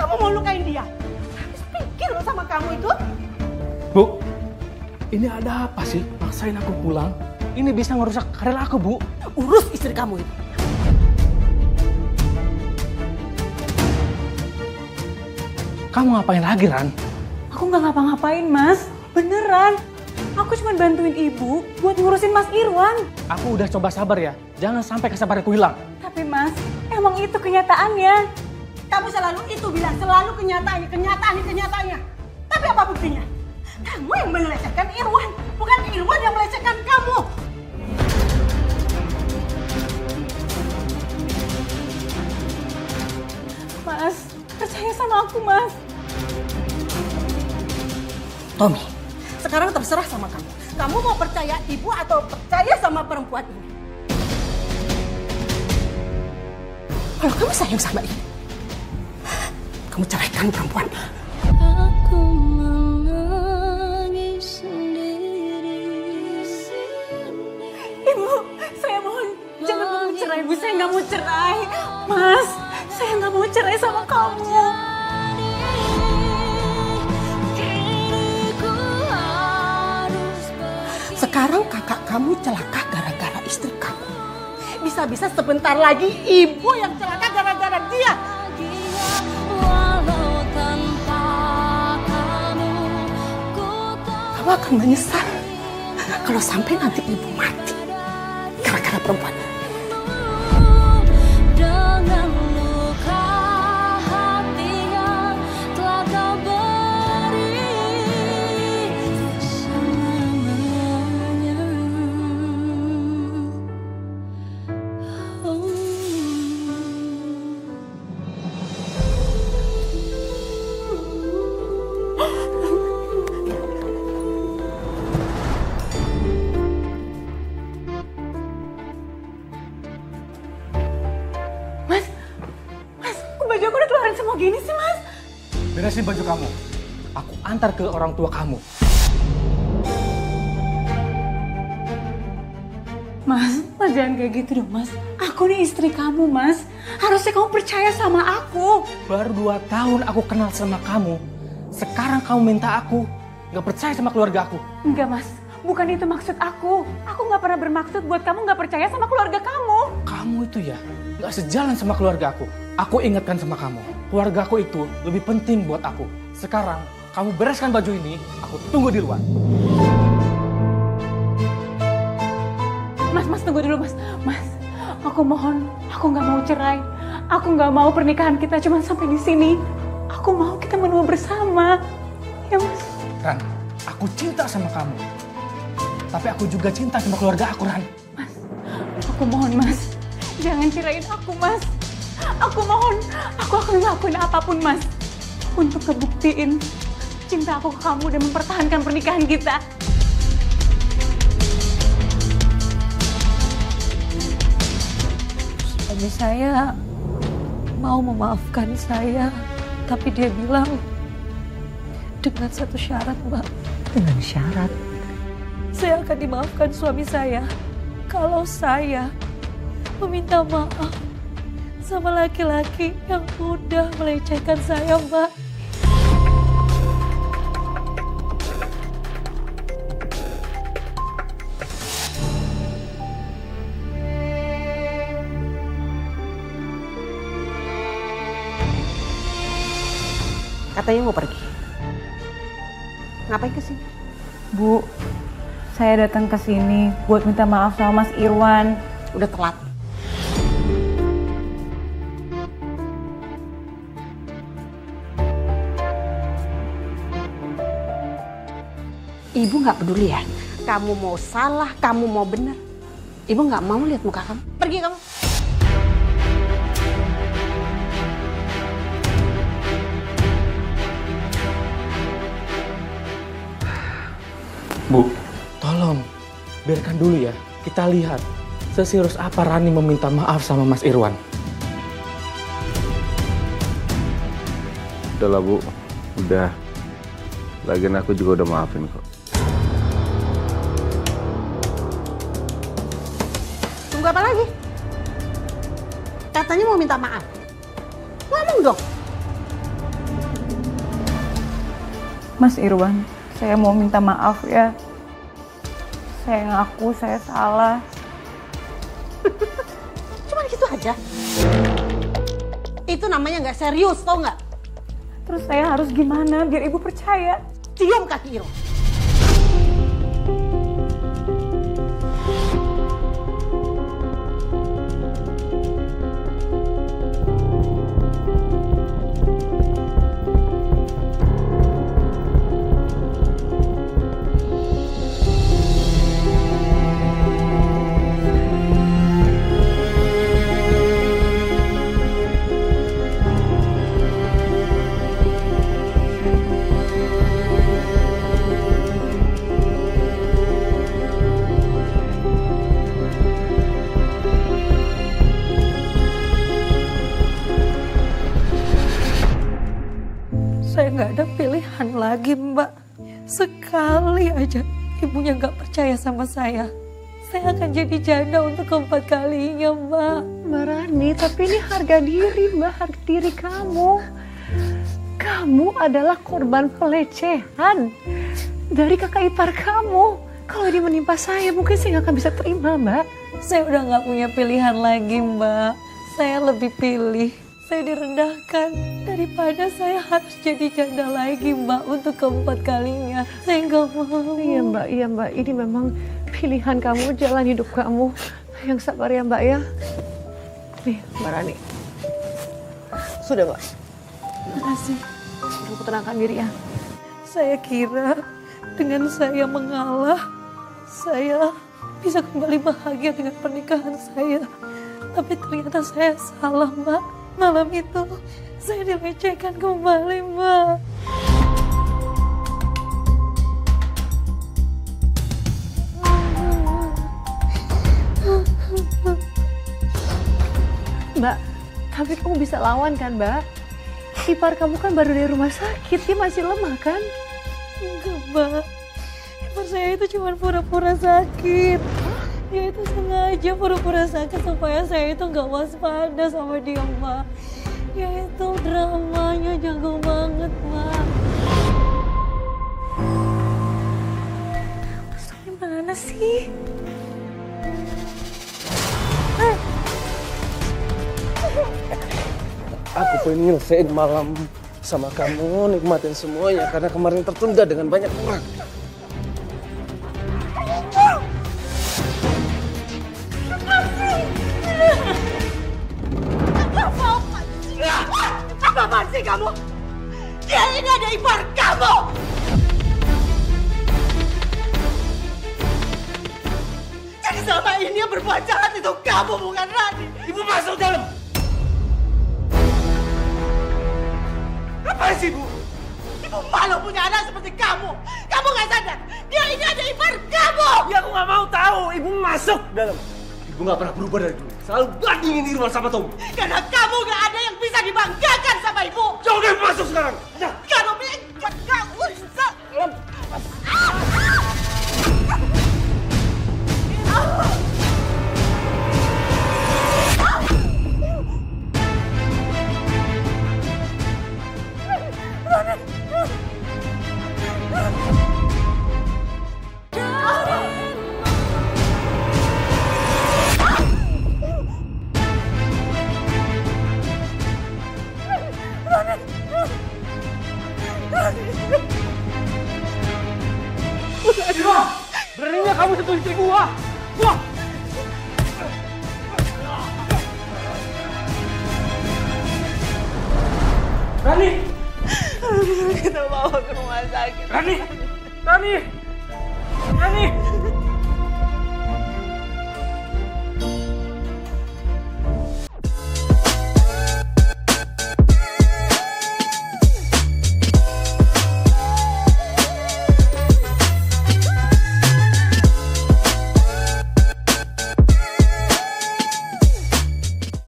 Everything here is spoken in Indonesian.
kamu mau lukain dia. Habis pikir loh sama kamu itu. Bu, ini ada apa sih? Maksain aku pulang. Ini bisa ngerusak karir aku, Bu. Urus istri kamu itu. Kamu ngapain lagi, Ran? Aku nggak ngapa-ngapain, Mas. Beneran. Aku cuma bantuin ibu buat ngurusin Mas Irwan. Aku udah coba sabar ya. Jangan sampai kesabaranku hilang. Tapi Mas, emang itu kenyataannya. Kamu selalu itu bilang, selalu kenyataannya. Tapi apa buktinya? Kamu yang melecehkan Irwan, bukan Irwan yang melecehkan kamu. Mas, percaya sama aku, Mas. Tommy, sekarang terserah sama kamu. Kamu mau percaya ibu atau percaya sama perempuan ini? Kalau kamu sayang sama ibu, kamu ceraikan perempuan ini. Aku menangis sendiri. Ibu, saya mohon jangan mau cerai, Bu. Saya nggak mau cerai. Mas, saya nggak mau cerai sama kamu. Sekarang kakak kamu celaka gara-gara istri kamu. Bisa-bisa sebentar lagi ibu yang celaka gara-gara dia. Walau tanpa kamu, Kamu akan menyesal kalau sampai nanti ibu mati gara-gara perempuan. dengan luka hati yang telah kau beri selamanya. Mas, kok baju aku udah keluarin semua gini sih, Mas? Beresin baju kamu. Aku antar ke orang tua kamu. Mas jangan kayak gitu dong, Mas. Aku nih istri kamu, Mas. Harusnya kamu percaya sama aku. Baru 2 tahun aku kenal sama kamu. Sekarang kamu minta aku nggak percaya sama keluarga aku. Enggak, Mas. Bukan itu maksud aku. Aku nggak pernah bermaksud buat kamu nggak percaya sama keluarga kamu. Kamu itu ya nggak sejalan sama keluarga aku. Aku ingatkan sama kamu. Keluarga aku itu lebih penting buat aku. Sekarang kamu bereskan baju ini. Aku tunggu di luar. Mas tunggu dulu, Mas. Mas, aku mohon, aku nggak mau cerai. Aku nggak mau pernikahan kita cuma sampai di sini. Aku mau kita menua bersama. Ya, Mas. Ran, aku cinta sama kamu. Tapi aku juga cinta sama keluarga aku, Ran. Mas, aku mohon, Mas. Jangan cerain aku, Mas. Aku mohon, aku akan ngelakuin apapun, Mas. Untuk ngebuktiin cinta aku ke kamu dan mempertahankan pernikahan kita. Suami saya mau memaafkan saya, tapi dia bilang dengan satu syarat, Mbak. Dengan syarat. Saya akan dimaafkan suami saya kalau saya meminta maaf sama laki-laki yang udah melecehkan saya, Mbak. Katanya mau pergi. Ngapain kesini? Bu, saya datang ke sini buat minta maaf sama Mas Irwan. Udah telat. Ibu nggak peduli ya. Kamu mau salah, kamu mau benar. Ibu nggak mau lihat muka kamu. Pergi kamu. Bu, tolong biarkan dulu ya. Kita lihat seserius apa Rani meminta maaf sama Mas Irwan. Udahlah Bu, udah. Lagian aku juga udah maafin kok. Tunggu apa lagi? Katanya mau minta maaf. Ngomong dong. Mas Irwan, saya mau minta maaf ya. Saya ngaku saya salah. Cuman gitu aja. Itu namanya nggak serius, tau nggak? Terus saya harus gimana biar ibu percaya? Diam Kaki Iro. Saya nggak ada pilihan lagi, Mbak. Sekali aja ibunya nggak percaya sama saya akan jadi janda untuk keempat kalinya, Mbak. Mbak Rani, tapi ini harga diri, Mbak, harga diri kamu. Kamu adalah korban pelecehan dari kakak ipar kamu. Kalau ini menimpa saya, mungkin saya nggak akan bisa terima, Mbak. Saya udah nggak punya pilihan lagi, Mbak. Saya lebih pilih saya direndahkan daripada saya harus jadi janda lagi, Mbak, untuk keempat kalinya. Saya nggak mau. Iya, Mbak. Ini memang pilihan kamu, jalan hidup kamu. Yang sabar ya, Mbak ya. Nih, Mbak Rani. Sudah, Mbak. Terima kasih. Kamu tenangkan diri ya. Saya kira dengan saya mengalah, saya bisa kembali bahagia dengan pernikahan saya. Tapi ternyata saya salah, Mbak. Malam itu saya dilecehkan kembali, Mbak. Mbak, tapi kamu bisa lawan kan, Mbak? Ipar kamu kan baru dari rumah sakit, dia masih lemah kan? Enggak, Mbak. Ipar saya itu cuma pura-pura sakit. Dia itu sengaja pura-pura sakit supaya saya itu nggak waspada sama dia, Mbak. Ya itu dramanya jago banget, Mbak. Terus gimana sih? Aku pengen nyelesain malam sama kamu, nikmatin semuanya karena kemarin tertunda dengan banyak orang. Apaan sih kamu? Dia ini ada ipar kamu! Jadi selama ini yang berbuat jahat itu kamu, bukan Rani. Ibu masuk dalam. Apa sih, Bu? Ibu malu punya anak seperti kamu. Kamu gak sadar, dia ini ada ipar kamu! Ya aku nggak mau tahu. Ibu masuk dalam. Ibu nggak pernah berubah dari dulu. Selalu bandingin Irwan sama Tommy. Karena kamu gak ada yang bisa dibanggakan sama ibu. Jauh deh masuk sekarang. Ya. Kamu bikin kamu Beraninya kamu sentuh istri gua! Wah! Rani! kita bawa ke rumah sakit. Rani! Rani! Rani!